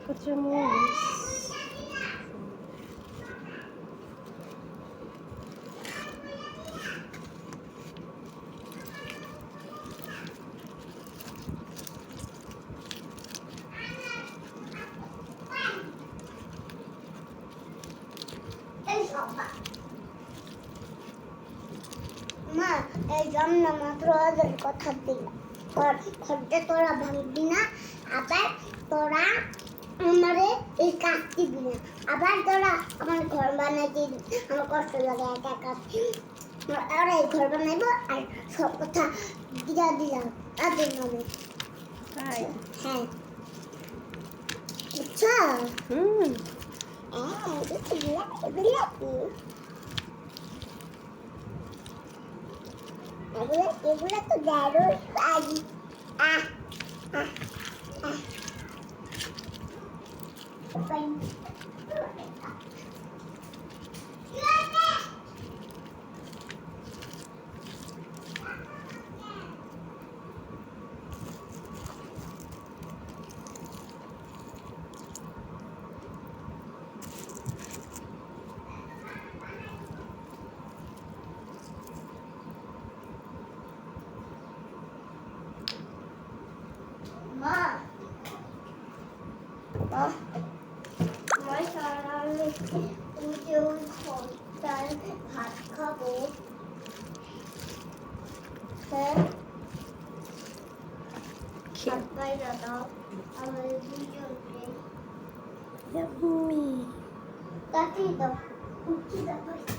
কাঁচামরিচ। মা এই জন্য মাত্র ওদের কথা দিলাম খরচা তোরা ভাঙবি না আবার তোরা আমারে এই কাজ দিবি না আবার তোরা আমার ঘর বানাই দিবি আমার কষ্ট লাগে একা কাজ ওরা এই ঘর বানাইবো আর সব কথা দিয়া দিলাম তাদের নামে তাই? হ্যাঁ বুঝছো হুম। এগুলো তো দারুণ বাড়ি মা আমার সারা উঠে ওই খড়টার ভাত খাবো হ্যাঁ ভাত পাইরা দাও আমাদের দুজনকে Yummy. কাটি দাও উঠি দাও